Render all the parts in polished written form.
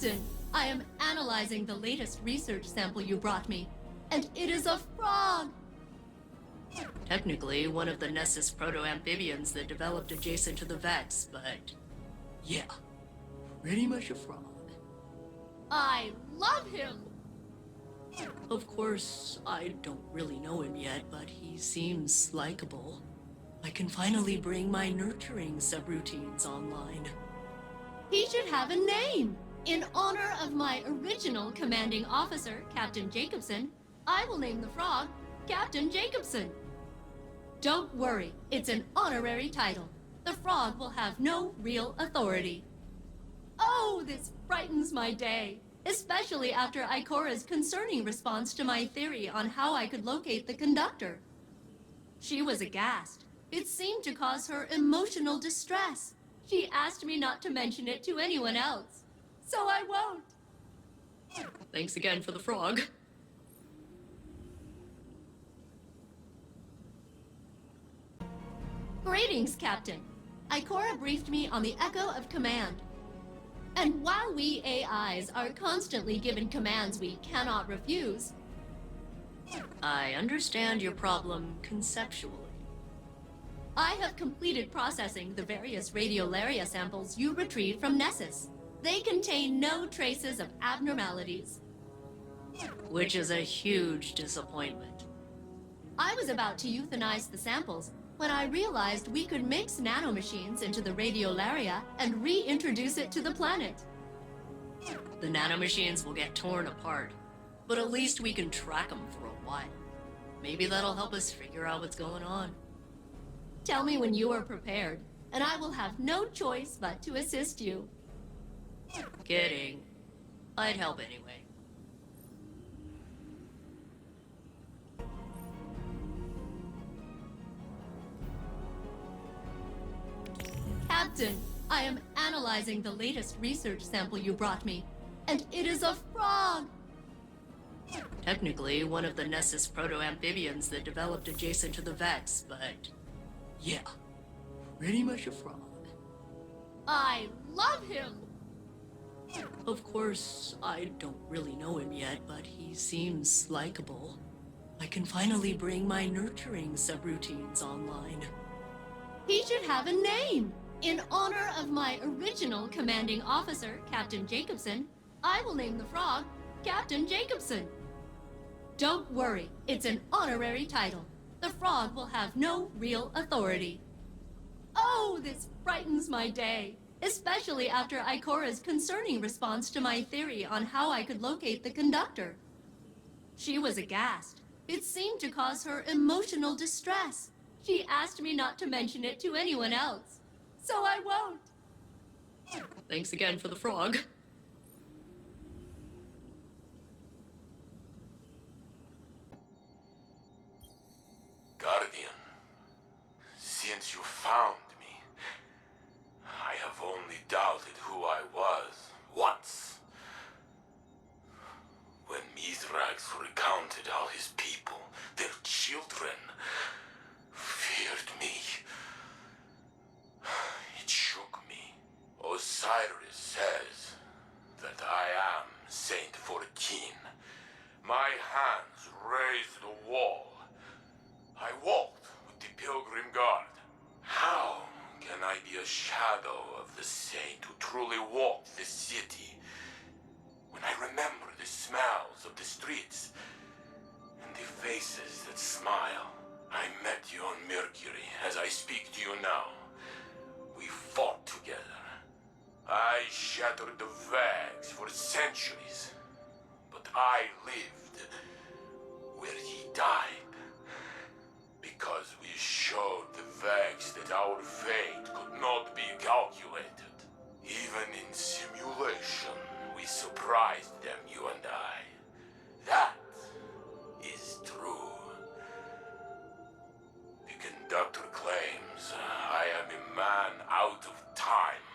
Captain, I am analyzing the latest research sample you brought me, and it is a frog! Technically, one of the Nessus proto-amphibians that developed adjacent to the Vex, but yeah, pretty much a frog. I love him! Of course, I don't really know him yet, but he seems likable. I can finally bring my nurturing subroutines online. He should have a name! In honor of my original commanding officer, Captain Jacobson, I will name the frog Captain Jacobson. Don't worry, it's an honorary title. The frog will have no real authority. Oh, this brightens my day, especially after Ikora's concerning response to my theory on how I could locate the conductor. She was aghast. It seemed to cause her emotional distress. She asked me not to mention it to anyone else, so I won't. Thanks again for the frog. Greetings, Captain. Ikora briefed me on the echo of command. And while we AIs are constantly given commands we cannot refuse, I understand your problem conceptually. I have completed processing the various radiolaria samples you retrieved from Nessus. They contain no traces of abnormalities. Which is a huge disappointment. I was about to euthanize the samples when I realized we could mix nanomachines into the radiolaria and reintroduce it to the planet. The nanomachines will get torn apart, but at least we can track them for a while. Maybe that'll help us figure out what's going on. Tell me when you are prepared, and I will have no choice but to assist you. Kidding. I'd help anyway. Captain, I am analyzing the latest research sample you brought me, and it is a frog! Technically, one of the Nessus proto-amphibians that developed adjacent to the Vex, but yeah, pretty much a frog. I love him! Of course, I don't really know him yet, but he seems likable. I can finally bring my nurturing subroutines online. He should have a name! In honor of my original commanding officer, Captain Jacobson, I will name the frog Captain Jacobson. Don't worry, it's an honorary title. The frog will have no real authority. Oh, this brightens my day, especially after Ikora's concerning response to my theory on how I could locate the conductor. She was aghast. It seemed to cause her emotional distress. She asked me not to mention it to anyone else, so I won't. Thanks again for the frog. Guardian, since you found me, I have only doubted who I was once. When Mithrax recounted how his people, their children, feared me, it shook me. Osiris says that I am Saint 14. My hands raised the wall. I walked with the Pilgrim Guard. How can I be a shadow of the saint who truly walked the city when I remember the smells of the streets and the faces that smile? I met you on Mercury as I speak to you now. We fought together. I shattered the Vex for centuries, but I lived where he died. Because we showed the Vex that our fate could not be calculated. Even in simulation, we surprised them, you and I. That is true. The conductor claims I am a man out of time,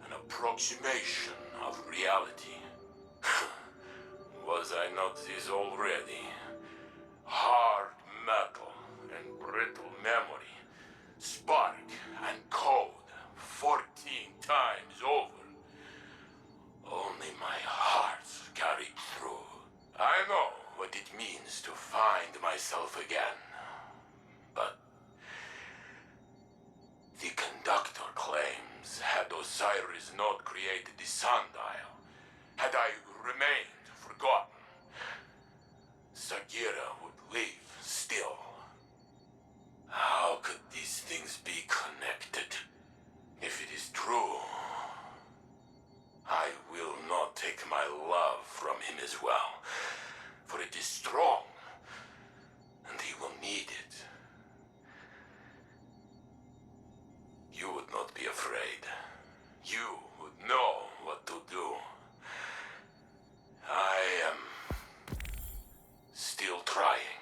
an approximation of reality. Was I not this already? Hard metal and brittle memory, spark and code 14 times over. Only means to find myself again. But the conductor claims had Osiris not created the sundial, had I remained forgotten, Sagira would live still. How could these things be connected? If it is true, I will not take my love from him as well, for it is strong, and he will need it. You would not be afraid. You would know what to do. I am still trying,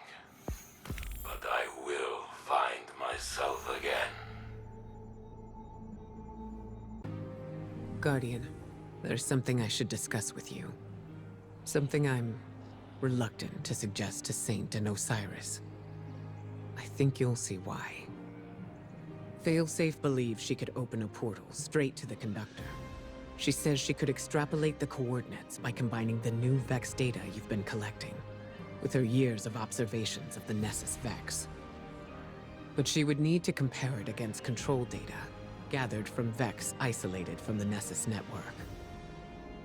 but I will find myself again. Guardian, there's something I should discuss with you. Something I'm reluctant to suggest to Saint and Osiris. I think you'll see why. Failsafe believes she could open a portal straight to the conductor. She says she could extrapolate the coordinates by combining the new Vex data you've been collecting with her years of observations of the Nessus Vex. But she would need to compare it against control data gathered from Vex isolated from the Nessus network.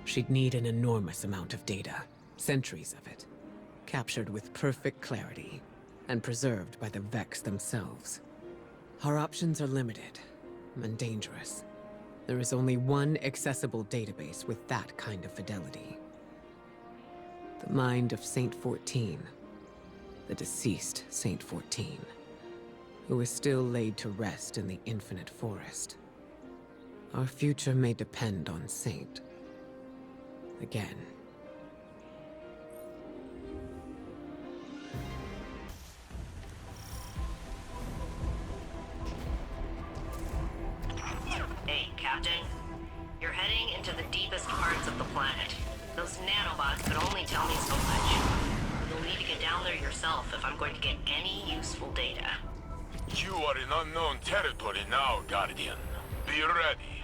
She'd need an enormous amount of data, centuries of it, captured with perfect clarity and preserved by the Vex themselves. Our options are limited and dangerous. There is only one accessible database with that kind of fidelity. The mind of Saint 14, the deceased Saint 14, who is still laid to rest in the Infinite Forest. Our future may depend on Saint. Again. Hey, Captain. You're heading into the deepest parts of the planet. Those nanobots could only tell me so much. You'll need to get down there yourself if I'm going to get any useful data. You are in unknown territory now, Guardian. Be ready.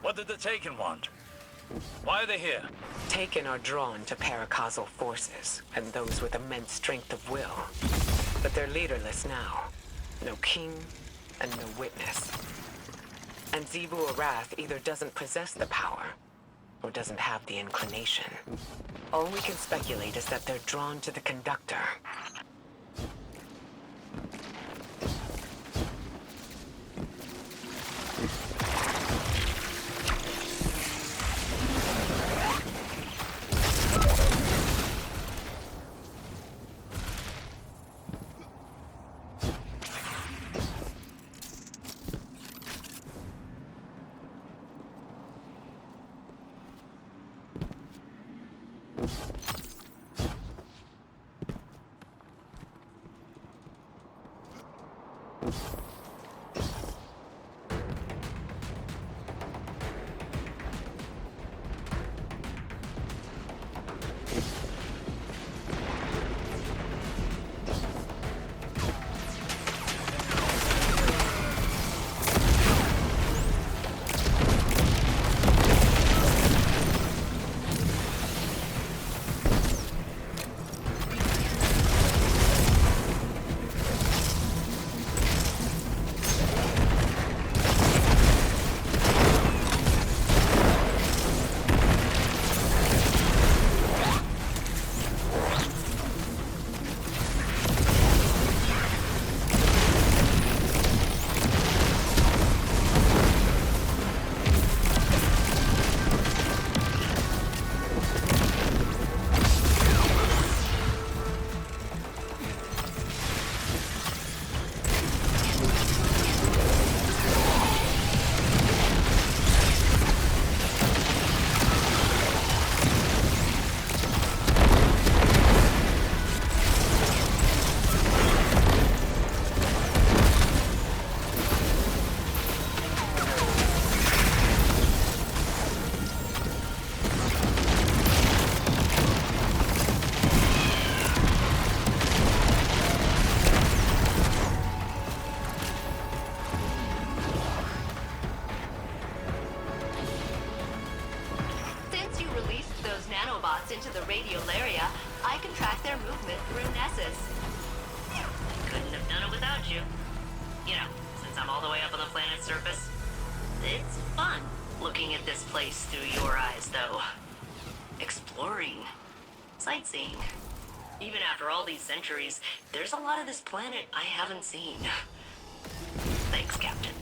What did the Taken want? Why are they here? Taken are drawn to paracausal forces, and those with immense strength of will. But they're leaderless now. No king, and no witness. And Zebu Arath either doesn't possess the power, or doesn't have the inclination. All we can speculate is that they're drawn to the conductor. Into the radiolaria, I can track their movement through Nessus. Couldn't have done it without you. You know, since I'm all the way up on the planet's surface. It's fun looking at this place through your eyes, though. Exploring. Sightseeing. Even after all these centuries, there's a lot of this planet I haven't seen. Thanks, Captain.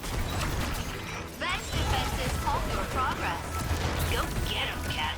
Vent defenses halt your progress. Go get him, Cat.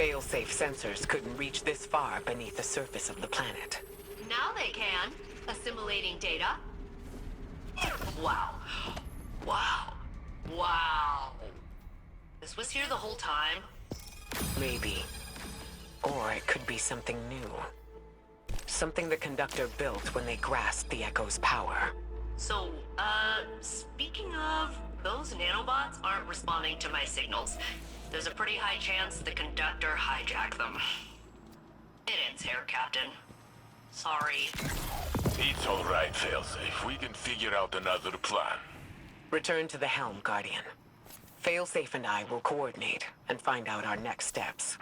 Failsafe sensors couldn't reach this far beneath the surface of the planet. Now they can. Assimilating data. Wow. Wow. Wow. This was here the whole time? Maybe. Or it could be something new. Something the Conductor built when they grasped the Echo's power. So, speaking of, those nanobots aren't responding to my signals. There's a pretty high chance the Conductor hijacked them. It ends here, Captain. Sorry. It's all right, Failsafe. We can figure out another plan. Return to the helm, Guardian. Failsafe and I will coordinate and find out our next steps.